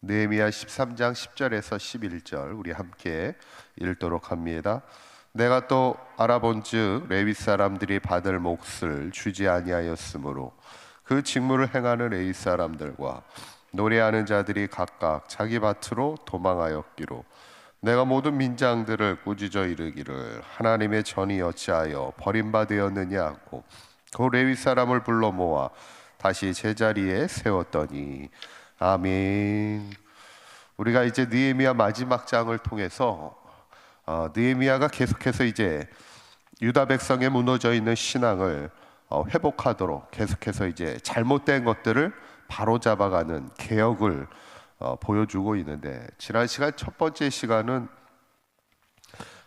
느헤미야 13장 10절에서 11절 우리 함께 읽도록 합니다. 내가 또 알아본즉 레위 사람들이 받을 몫을 주지 아니하였으므로 그 직무를 행하는 레위 사람들과 노래하는 자들이 각각 자기 밭으로 도망하였기로 내가 모든 민장들을 꾸짖어 이르기를 하나님의 전이 어찌하여 버림받으었느냐 하고 그 레위 사람을 불러 모아 다시 제자리에 세웠더니 아멘. 우리가 이제 느헤미야 마지막 장을 통해서 느헤미야가 계속해서 이제 유다 백성의 무너져 있는 신앙을 회복하도록 계속해서 이제 잘못된 것들을 바로잡아가는 개혁을 보여주고 있는데, 지난 시간 첫 번째 시간은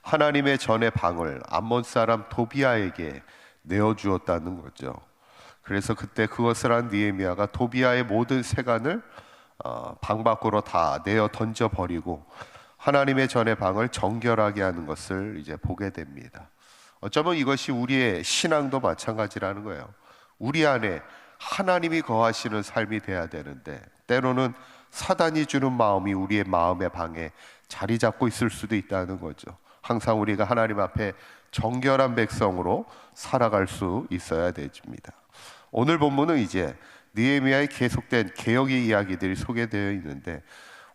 하나님의 전의 방을 암몬 사람 도비아에게 내어주었다는 거죠. 그래서 그때 그것을 한 느헤미야가 도비아의 모든 세간을 방 밖으로 다 내어 던져버리고 하나님의 전의 방을 정결하게 하는 것을 이제 보게 됩니다. 어쩌면 이것이 우리의 신앙도 마찬가지라는 거예요. 우리 안에 하나님이 거하시는 삶이 돼야 되는데 때로는 사단이 주는 마음이 우리의 마음의 방에 자리 잡고 있을 수도 있다는 거죠. 항상 우리가 하나님 앞에 정결한 백성으로 살아갈 수 있어야 됩니다. 오늘 본문은 이제 느헤미야의 계속된 개혁의 이야기들이 소개되어 있는데,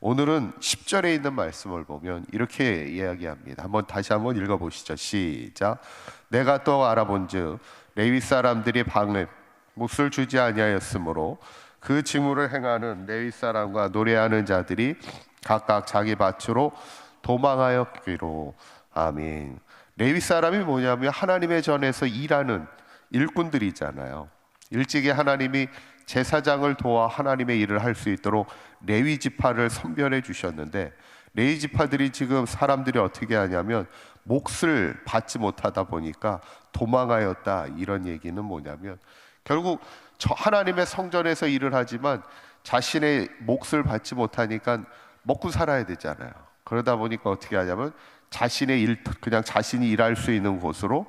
오늘은 10절에 있는 말씀을 보면 이렇게 이야기합니다. 다시 한번 읽어보시죠. 시작. 내가 또 알아본즉 레위 사람들이 방을 몫을 주지 아니하였으므로 그 직무를 행하는 레위 사람과 노래하는 자들이 각각 자기 밭으로 도망하였기로. 아멘. 레위 사람이 뭐냐면 하나님의 전에서 일하는 일꾼들이잖아요. 일찍이 하나님이 제사장을 도와 하나님의 일을 할 수 있도록 레위 지파를 선별해 주셨는데, 레위 지파들이 지금 사람들이 어떻게 하냐면 몫을 받지 못하다 보니까 도망하였다. 이런 얘기는 뭐냐면 결국 하나님의 성전에서 일을 하지만 자신의 몫을 받지 못하니까 먹고 살아야 되잖아요. 그러다 보니까 어떻게 하냐면 그냥 자신이 일할 수 있는 곳으로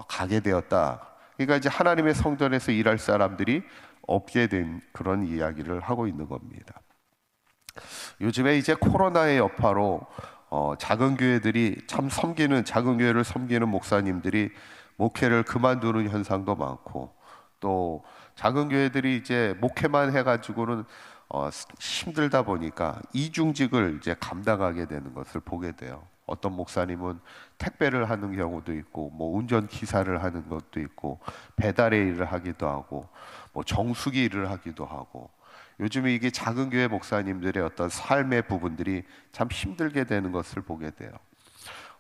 가게 되었다. 그러니까 이제 하나님의 성전에서 일할 사람들이 없게 된 그런 이야기를 하고 있는 겁니다. 요즘에 이제 코로나의 여파로 작은 교회들이 작은 교회를 섬기는 목사님들이 목회를 그만두는 현상도 많고, 또 작은 교회들이 이제 목회만 해가지고는 힘들다 보니까 이중직을 이제 감당하게 되는 것을 보게 돼요. 어떤 목사님은 택배를 하는 경우도 있고, 뭐 운전 기사를 하는 것도 있고, 배달의 일을 하기도 하고, 뭐 정수기 일을 하기도 하고. 요즘에 이게 작은 교회 목사님들의 어떤 삶의 부분들이 참 힘들게 되는 것을 보게 돼요.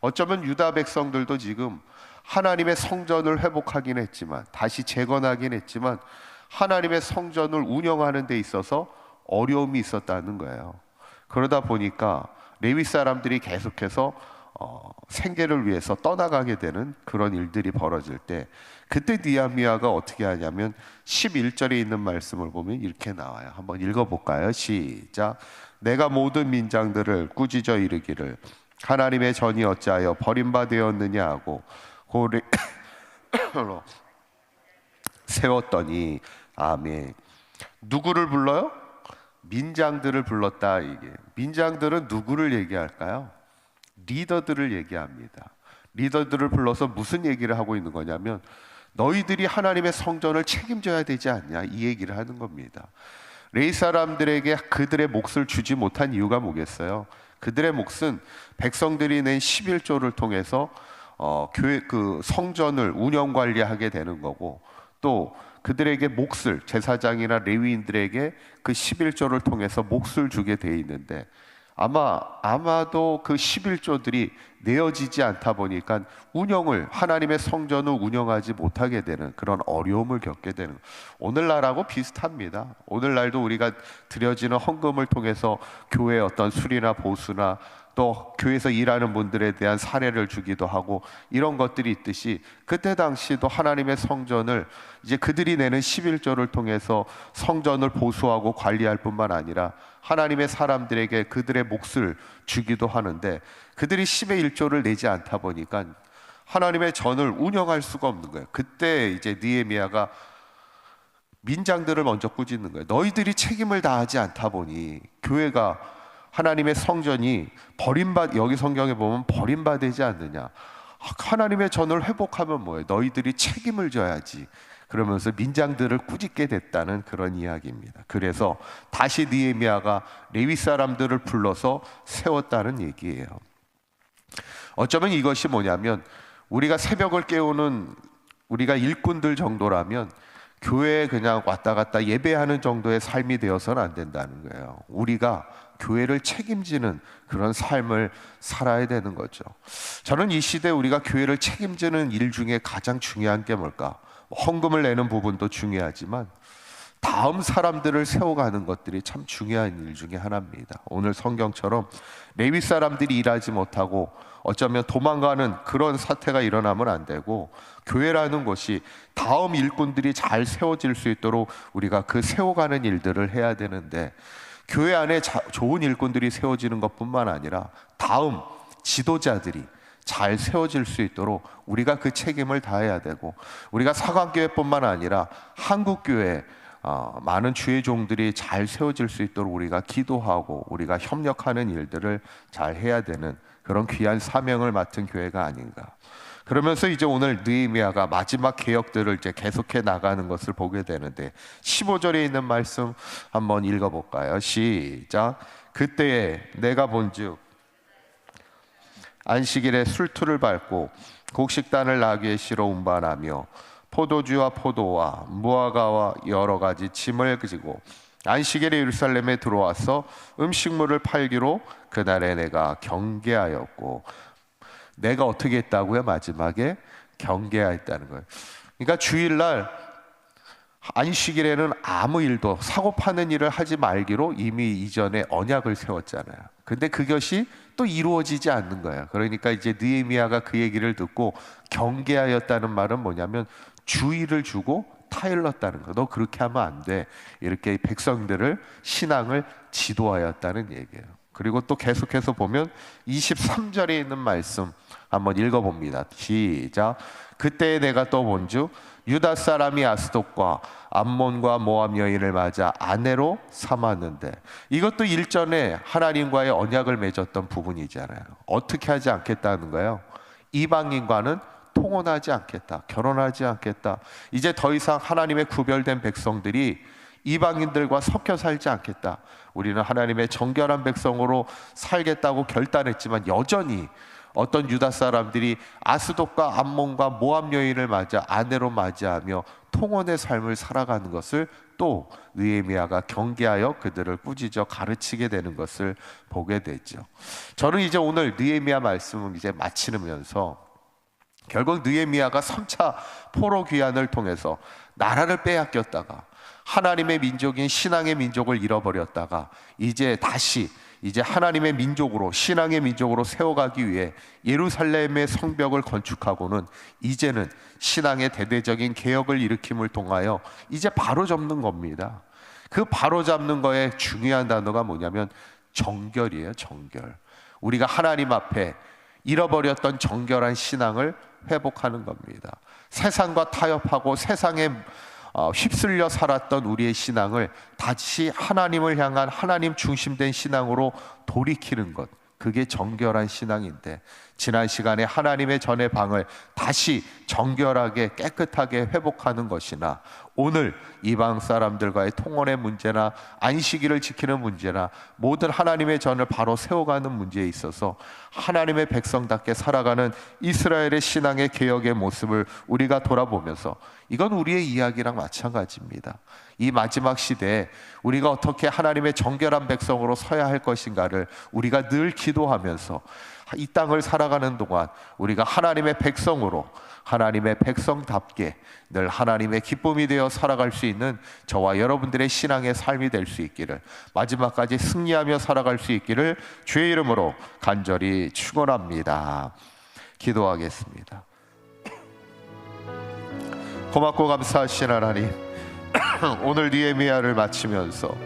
어쩌면 유다 백성들도 지금 하나님의 성전을 회복하긴 했지만, 다시 재건하긴 했지만 하나님의 성전을 운영하는 데 있어서 어려움이 있었다는 거예요. 그러다 보니까 레위 사람들이 계속해서 생계를 위해서 떠나가게 되는 그런 일들이 벌어질 때, 그때 느헤미야가 어떻게 하냐면 11절에 있는 말씀을 보면 이렇게 나와요. 한번 읽어볼까요? 시작. 내가 모든 민장들을 꾸짖어 이르기를 하나님의 전이 어찌하여 버림받으었느냐 하고 고를 세웠더니 아멘. 누구를 불러요? 민장들을 불렀다. 이게 민장들은 누구를 얘기할까요? 리더들을 얘기합니다. 리더들을 불러서 무슨 얘기를 하고 있는 거냐면 너희들이 하나님의 성전을 책임져야 되지 않냐, 이 얘기를 하는 겁니다. 레위 사람들에게 그들의 몫을 주지 못한 이유가 뭐겠어요? 그들의 몫은 백성들이 낸 11조를 통해서 교회 성전을 운영 관리하게 되는 거고, 또 그들에게 몫을 제사장이나 레위인들에게 그 11조를 통해서 몫을 주게 돼 있는데, 아마도 그 11조들이 내어지지 않다 보니까 하나님의 성전을 운영하지 못하게 되는 그런 어려움을 겪게 되는, 오늘날하고 비슷합니다. 오늘날도 우리가 드려지는 헌금을 통해서 교회의 어떤 수리나 보수나 또 교회에서 일하는 분들에 대한 사례를 주기도 하고, 이런 것들이 있듯이 그때 당시도 하나님의 성전을 이제 그들이 내는 11조를 통해서 성전을 보수하고 관리할 뿐만 아니라 하나님의 사람들에게 그들의 몫을 주기도 하는데, 그들이 10의 1조를 내지 않다 보니까 하나님의 전을 운영할 수가 없는 거예요. 그때 이제 느헤미야가 민장들을 먼저 꾸짖는 거예요. 너희들이 책임을 다하지 않다 보니 교회가, 하나님의 성전이 여기 성경에 보면 버림받지 않느냐. 하나님의 전을 회복하면 뭐예요? 너희들이 책임을 져야지. 그러면서 민장들을 꾸짖게 됐다는 그런 이야기입니다. 그래서 다시 느헤미야가 레위 사람들을 불러서 세웠다는 얘기예요. 어쩌면 이것이 뭐냐면, 우리가 새벽을 깨우는 우리가 일꾼들 정도라면 교회에 그냥 왔다 갔다 예배하는 정도의 삶이 되어서는 안 된다는 거예요. 우리가 교회를 책임지는 그런 삶을 살아야 되는 거죠. 저는 이 시대에 우리가 교회를 책임지는 일 중에 가장 중요한 게 뭘까? 헌금을 내는 부분도 중요하지만 다음 사람들을 세워가는 것들이 참 중요한 일 중에 하나입니다. 오늘 성경처럼 레위 사람들이 일하지 못하고 어쩌면 도망가는 그런 사태가 일어나면 안 되고, 교회라는 곳이 다음 일꾼들이 잘 세워질 수 있도록 우리가 그 세워가는 일들을 해야 되는데, 교회 안에 좋은 일꾼들이 세워지는 것뿐만 아니라 다음 지도자들이 잘 세워질 수 있도록 우리가 그 책임을 다해야 되고, 우리가 사관교회뿐만 아니라 한국교회 많은 주의 종들이 잘 세워질 수 있도록 우리가 기도하고 우리가 협력하는 일들을 잘 해야 되는 그런 귀한 사명을 맡은 교회가 아닌가. 그러면서 이제 오늘 느헤미야가 마지막 개혁들을 이제 계속해 나가는 것을 보게 되는데, 15절에 있는 말씀 한번 읽어볼까요? 시작. 그때에 내가 본즉 안식일에 술투를 밟고 곡식단을 나귀에 실어 운반하며 포도주와 포도와 무화과와 여러 가지 짐을 지고 안식일에 예루살렘에 들어와서 음식물을 팔기로 그날에 내가 경계하였고. 내가 어떻게 했다고요? 마지막에 경계하였다는 거예요. 그러니까 주일날 안식일에는 아무 일도, 사고 파는 일을 하지 말기로 이미 이전에 언약을 세웠잖아요. 근데 그것이 또 이루어지지 않는 거예요. 그러니까 이제 느헤미야가 그 얘기를 듣고 경계하였다는 말은 뭐냐면 주의를 주고 타일렀다는 거. 너 그렇게 하면 안 돼. 이렇게 백성들을, 신앙을 지도하였다는 얘기예요. 그리고 또 계속해서 보면 23절에 있는 말씀 한번 읽어봅니다. 시작. 그때 내가 또 본즉 유다 사람이 아스돗과 암몬과 모압 여인을 맞아 아내로 삼았는데, 이것도 일전에 하나님과의 언약을 맺었던 부분이잖아요. 어떻게 하지 않겠다는 거예요? 이방인과는 통혼하지 않겠다, 결혼하지 않겠다. 이제 더 이상 하나님의 구별된 백성들이 이방인들과 섞여 살지 않겠다. 우리는 하나님의 정결한 백성으로 살겠다고 결단했지만 여전히 어떤 유다 사람들이 아스돗과 암몬과 모압 여인을 맞아 아내로 맞이하며 통혼의 삶을 살아가는 것을 또 느헤미야가 경계하여 그들을 꾸짖어 가르치게 되는 것을 보게 되죠. 저는 이제 오늘 느헤미야 말씀을 이제 마치면서 결국 느헤미야가 3차 포로 귀환을 통해서 나라를 빼앗겼다가 하나님의 민족인 신앙의 민족을 잃어버렸다가 이제 다시 하나님의 민족으로, 신앙의 민족으로 세워가기 위해 예루살렘의 성벽을 건축하고는 이제는 신앙의 대대적인 개혁을 일으킴을 통하여 이제 바로잡는 겁니다. 그 바로잡는 거에 중요한 단어가 뭐냐면 정결이에요. 정결. 우리가 하나님 앞에 잃어버렸던 정결한 신앙을 회복하는 겁니다. 세상과 타협하고 세상에 휩쓸려 살았던 우리의 신앙을 다시 하나님을 향한 하나님 중심된 신앙으로 돌이키는 것, 그게 정결한 신앙인데, 지난 시간에 하나님의 전의 방을 다시 정결하게 깨끗하게 회복하는 것이나 오늘 이방 사람들과의 통혼의 문제나 안식일을 지키는 문제나 모든 하나님의 전을 바로 세워가는 문제에 있어서 하나님의 백성답게 살아가는 이스라엘의 신앙의 개혁의 모습을 우리가 돌아보면서 이건 우리의 이야기랑 마찬가지입니다. 이 마지막 시대에 우리가 어떻게 하나님의 정결한 백성으로 서야 할 것인가를 우리가 늘 기도하면서 이 땅을 살아가는 동안 우리가 하나님의 백성으로, 하나님의 백성답게 늘 하나님의 기쁨이 되어 살아갈 수 있는 저와 여러분들의 신앙의 삶이 될 수 있기를, 마지막까지 승리하며 살아갈 수 있기를 주의 이름으로 간절히 축원합니다. 기도하겠습니다. 고맙고 감사하신 하나님, 오늘 느헤미야를 마치면서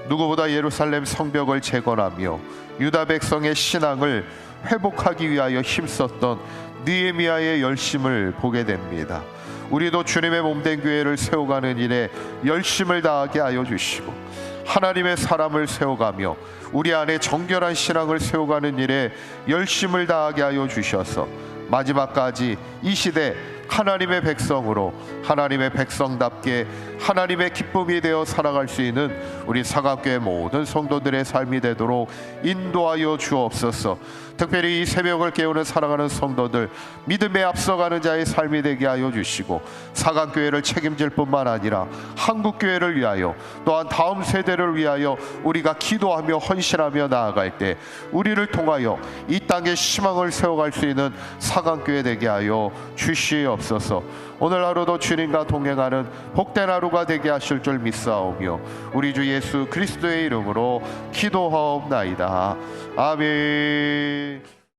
누구보다 예루살렘 성벽을 재건하며 유다 백성의 신앙을 회복하기 위하여 힘썼던 느헤미야의 열심을 보게 됩니다. 우리도 주님의 몸된 교회를 세워가는 일에 열심을 다하게 하여 주시고, 하나님의 사람을 세워가며 우리 안에 정결한 신앙을 세워가는 일에 열심을 다하게 하여 주셔서 마지막까지 이 시대 하나님의 백성으로, 하나님의 백성답게 하나님의 기쁨이 되어 살아갈 수 있는 우리 사각교회 모든 성도들의 삶이 되도록 인도하여 주옵소서. 특별히 이 새벽을 깨우는 사랑하는 성도들, 믿음에 앞서가는 자의 삶이 되게 하여 주시고, 사각교회를 책임질 뿐만 아니라 한국교회를 위하여, 또한 다음 세대를 위하여 우리가 기도하며 헌신하며 나아갈 때 우리를 통하여 이 땅에 희망을 세워갈 수 있는 사각교회 되게 하여 주시옵소서. 오늘 하루도 주님과 동행하는 복된 하루가 되게 하실 줄 믿사오며 우리 주 예수 그리스도의 이름으로 기도하옵나이다. 아멘.